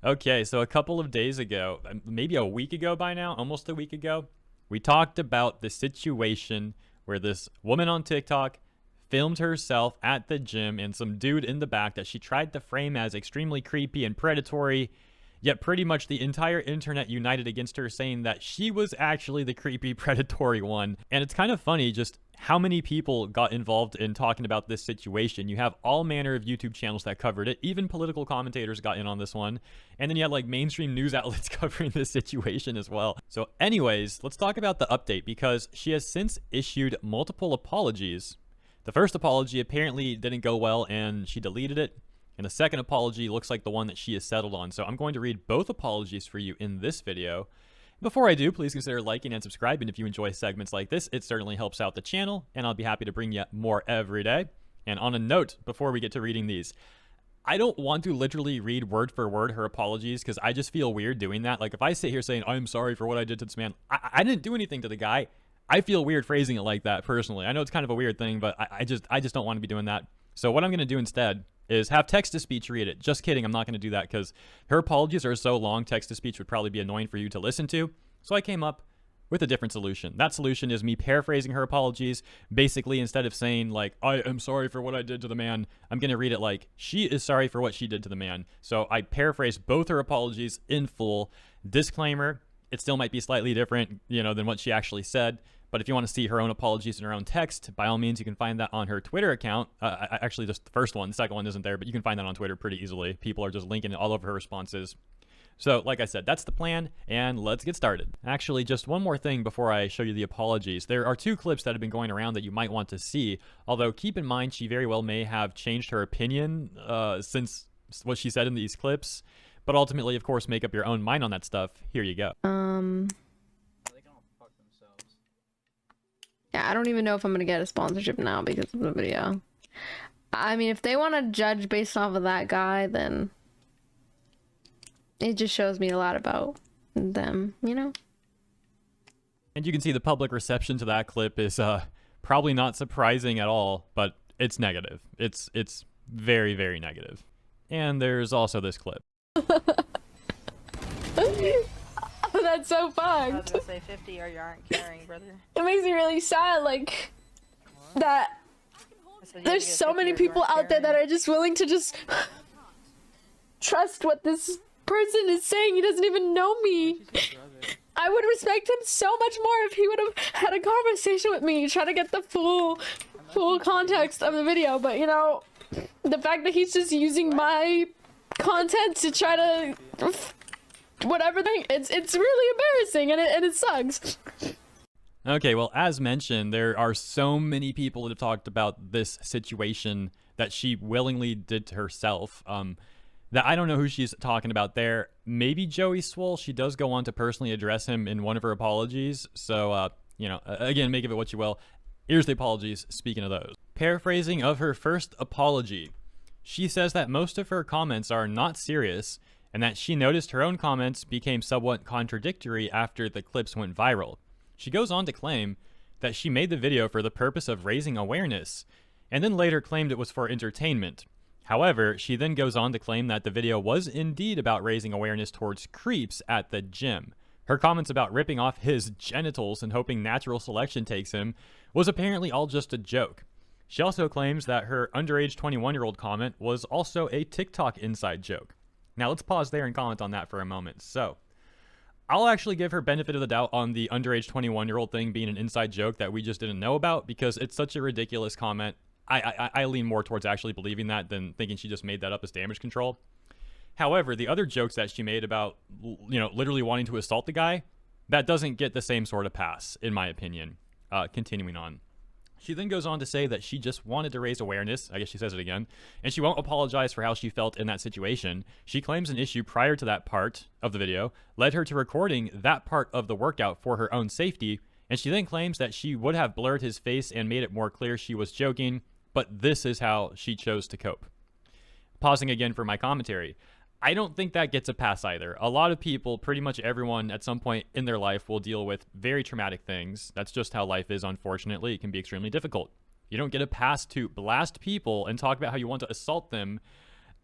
Okay, so a couple of days ago, maybe a week ago by now, almost a week ago, we talked about the situation where this woman on TikTok filmed herself at the gym and some dude in the back that she tried to frame as extremely creepy and predatory. Yet pretty much the entire internet united against her, saying that she was actually the creepy, predatory one. And it's kind of funny just how many people got involved in talking about this situation. You have all manner of YouTube channels that covered it. Even political commentators got in on this one. And then you had like mainstream news outlets covering this situation as well. So anyways, let's talk about the update, because she has since issued multiple apologies. The first apology apparently didn't go well and she deleted it. And the second apology looks like the one that she has settled on. So I'm going to read both apologies for you in this video. Before I do, please consider liking and subscribing if you enjoy segments like this. It certainly helps out the channel, and I'll be happy to bring you more every day. And on a note, before we get to reading these, I don't want to literally read word for word her apologies, because I just feel weird doing that. Like if I sit here saying, I'm sorry for what I did to this man, I didn't do anything to the guy. I feel weird phrasing it like that personally. I know it's kind of a weird thing, but I just don't want to be doing that. So what I'm going to do instead is have text-to-speech read it. Just kidding, I'm not going to do that because her apologies are so long, text-to-speech would probably be annoying for you to listen to. So I came up with a different solution. That solution is me paraphrasing her apologies. Basically, instead of saying like, I am sorry for what I did to the man, I'm going to read it like, she is sorry for what she did to the man. So I paraphrase both her apologies in full. Disclaimer, it still might be slightly different, than what she actually said. But if you want to see her own apologies in her own text, by all means, you can find that on her Twitter account. Actually, just the first one. The second one isn't there, but you can find that on Twitter pretty easily. People are just linking it all over her responses. So, like I said, that's the plan, and let's get started. Actually, just one more thing before I show you the apologies. There are two clips that have been going around that you might want to see, although keep in mind she very well may have changed her opinion since what she said in these clips. But ultimately, of course, make up your own mind on that stuff. Here you go. Yeah, I don't even know if I'm gonna get a sponsorship now because of the video. I mean, if they want to judge based off of that guy, then it just shows me a lot about them, And you can see the public reception to that clip is probably not surprising at all, but it's negative. It's very, very negative. And there's also this clip. Oh, that's so fucked. I was gonna say 50 or you aren't caring, brother. It makes me really sad, like, that there's so many people out there that are just willing to just trust what this person is saying. He doesn't even know me. I would respect him so much more if he would have had a conversation with me, try to get the full context of the video. But, the fact that he's just using my content to try to whatever thing, it's really embarrassing, and it sucks. Okay, well, as mentioned, there are so many people that have talked about this situation that she willingly did to herself, that I don't know who she's talking about there. Maybe Joey Swole. She does go on to personally address him in one of her apologies. So, again, make of it what you will. Here's the apologies, speaking of those. Paraphrasing of her first apology. She says that most of her comments are not serious, and that she noticed her own comments became somewhat contradictory after the clips went viral. She goes on to claim that she made the video for the purpose of raising awareness, and then later claimed it was for entertainment. However, she then goes on to claim that the video was indeed about raising awareness towards creeps at the gym. Her comments about ripping off his genitals and hoping natural selection takes him was apparently all just a joke. She also claims that her underage 21-year-old comment was also a TikTok inside joke. Now let's pause there and comment on that for a moment. So, I'll actually give her benefit of the doubt on the underage 21-year-old thing being an inside joke that we just didn't know about, because it's such a ridiculous comment. I lean more towards actually believing that than thinking she just made that up as damage control. However, the other jokes that she made about, literally wanting to assault the guy, that doesn't get the same sort of pass, in my opinion. Continuing on. She then goes on to say that she just wanted to raise awareness, I guess she says it again, and she won't apologize for how she felt in that situation. She claims an issue prior to that part of the video led her to recording that part of the workout for her own safety, and she then claims that she would have blurred his face and made it more clear she was joking, but this is how she chose to cope. Pausing again for my commentary. I don't think that gets a pass either. A lot of people, pretty much everyone at some point in their life, will deal with very traumatic things. That's just how life is, unfortunately. It can be extremely difficult. You don't get a pass to blast people and talk about how you want to assault them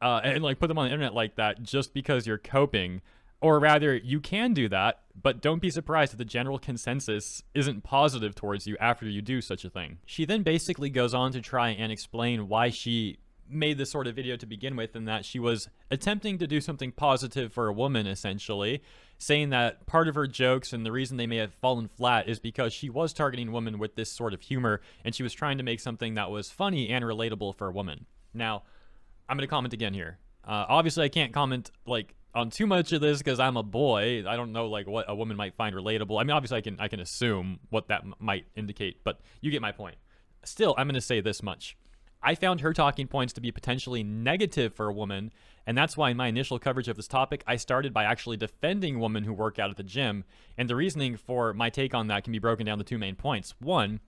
and like put them on the internet like that just because you're coping. Or rather, you can do that, but don't be surprised if the general consensus isn't positive towards you after you do such a thing. She then basically goes on to try and explain why she made this sort of video to begin with, and that she was attempting to do something positive for a woman, essentially, saying that part of her jokes and the reason they may have fallen flat is because she was targeting women with this sort of humor, and she was trying to make something that was funny and relatable for a woman. Now, I'm going to comment again here. Obviously, I can't comment, like, on too much of this because I'm a boy. I don't know like what a woman might find relatable. I mean, obviously I can assume what that might indicate, but you get my point. Still, I'm going to say this much. I found her talking points to be potentially negative for a woman, and that's why in my initial coverage of this topic, I started by actually defending women who work out at the gym, and the reasoning for my take on that can be broken down to two main points. One,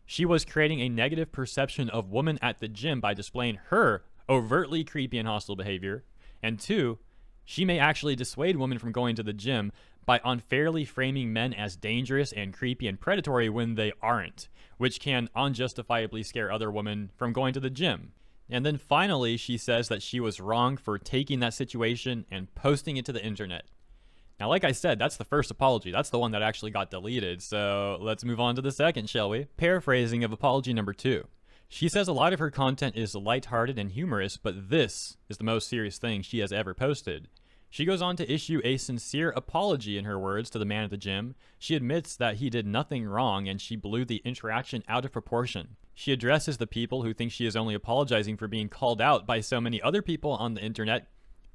she was creating a negative perception of women at the gym by displaying her overtly creepy and hostile behavior, and two, she may actually dissuade women from going to the gym by unfairly framing men as dangerous and creepy and predatory when they aren't, which can unjustifiably scare other women from going to the gym. And then finally, she says that she was wrong for taking that situation and posting it to the internet. Now, like I said, that's the first apology. That's the one that actually got deleted. So let's move on to the second, shall we? Paraphrasing of apology number 2. She says a lot of her content is lighthearted and humorous, but this is the most serious thing she has ever posted. She goes on to issue a sincere apology, in her words, to the man at the gym. She admits that he did nothing wrong and she blew the interaction out of proportion. She addresses the people who think she is only apologizing for being called out by so many other people on the internet,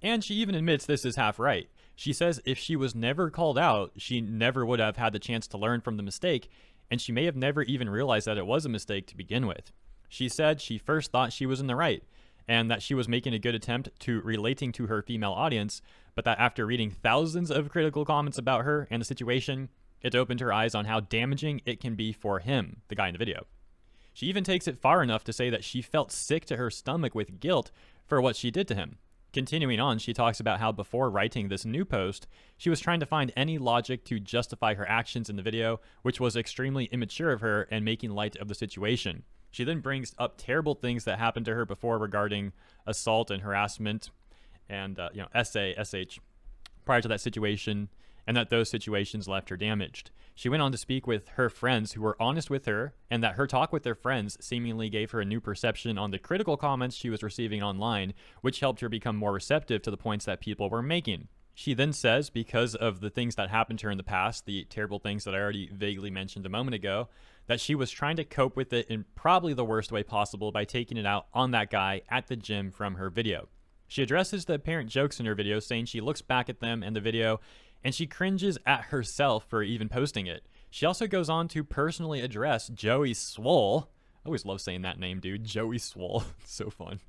and she even admits this is half right. She says if she was never called out, she never would have had the chance to learn from the mistake, and she may have never even realized that it was a mistake to begin with. She said she first thought she was in the right, and that she was making a good attempt to relating to her female audience, but that after reading thousands of critical comments about her and the situation, it opened her eyes on how damaging it can be for him, the guy in the video. She even takes it far enough to say that she felt sick to her stomach with guilt for what she did to him. Continuing on, she talks about how before writing this new post, she was trying to find any logic to justify her actions in the video, which was extremely immature of her and making light of the situation. She then brings up terrible things that happened to her before regarding assault and harassment and, SH prior to that situation, and that those situations left her damaged. She went on to speak with her friends who were honest with her, and that her talk with their friends seemingly gave her a new perception on the critical comments she was receiving online, which helped her become more receptive to the points that people were making. She then says, because of the things that happened to her in the past, the terrible things that I already vaguely mentioned a moment ago, that she was trying to cope with it in probably the worst way possible by taking it out on that guy at the gym from her video. She addresses the apparent jokes in her video, saying she looks back at them in the video and she cringes at herself for even posting it. She also goes on to personally address Joey Swole. I always love saying that name, dude. Joey Swole. So fun.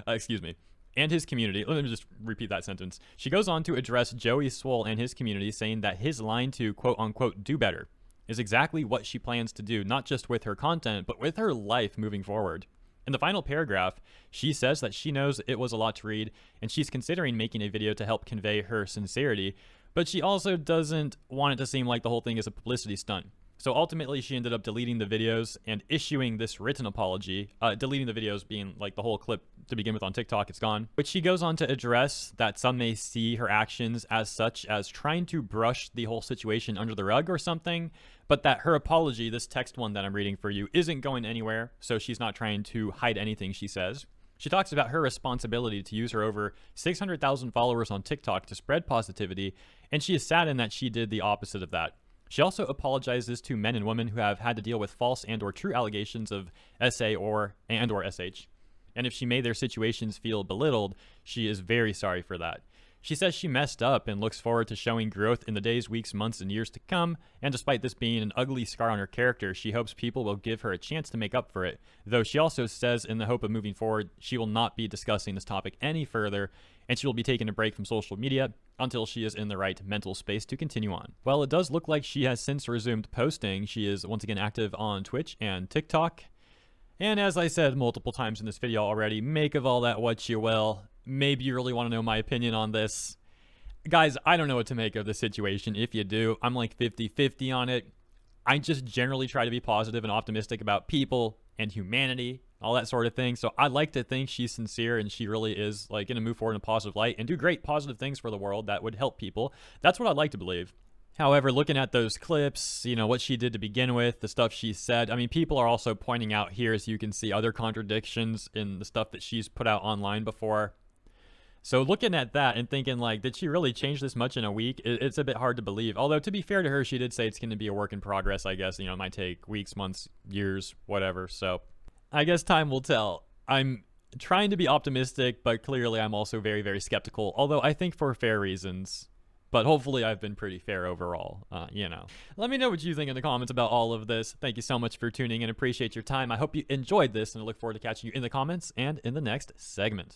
Excuse me. And his community. Let me just repeat that sentence. She goes on to address Joey Swole and his community, saying that his line to quote-unquote do better is exactly what she plans to do, not just with her content, but with her life moving forward. In the final paragraph, she says that she knows it was a lot to read, and she's considering making a video to help convey her sincerity, but she also doesn't want it to seem like the whole thing is a publicity stunt. So ultimately, she ended up deleting the videos and issuing this written apology, deleting the videos being like the whole clip to begin with on TikTok, it's gone, which she goes on to address that some may see her actions as such as trying to brush the whole situation under the rug or something, but that her apology, this text one that I'm reading for you, isn't going anywhere, so she's not trying to hide anything, she says. She talks about her responsibility to use her over 600,000 followers on TikTok to spread positivity, and she is saddened that she did the opposite of that. She also apologizes to men and women who have had to deal with false and or true allegations of SA or SH. And if she made their situations feel belittled, she is very sorry for that. She says she messed up and looks forward to showing growth in the days, weeks, months, and years to come, and despite this being an ugly scar on her character, she hopes people will give her a chance to make up for it, though she also says in the hope of moving forward, she will not be discussing this topic any further, and she will be taking a break from social media until she is in the right mental space to continue on. Well, it does look like she has since resumed posting. She is once again active on Twitch and TikTok. And as I said multiple times in this video already, make of all that what you will. Maybe you really want to know my opinion on this. Guys, I don't know what to make of the situation. If you do, I'm like 50-50 on it. I just generally try to be positive and optimistic about people and humanity all that sort of thing. So I like to think she's sincere and she really is like going to move forward in a positive light and do great positive things for the world that would help people. That's what I'd like to believe. However, looking at those clips, you know, what she did to begin with, the stuff she said, I mean, people are also pointing out here, as you can see, other contradictions in the stuff that she's put out online before. So looking at that and thinking, like, did she really change this much in a week? It's a bit hard to believe. Although, to be fair to her, she did say it's going to be a work in progress, I guess. You know, it might take weeks, months, years, whatever. So I guess time will tell. I'm trying to be optimistic, but clearly I'm also very, very skeptical. Although I think for fair reasons. But hopefully I've been pretty fair overall, you know. Let me know what you think in the comments about all of this. Thank you so much for tuning in. Appreciate your time. I hope you enjoyed this, and I look forward to catching you in the comments and in the next segment.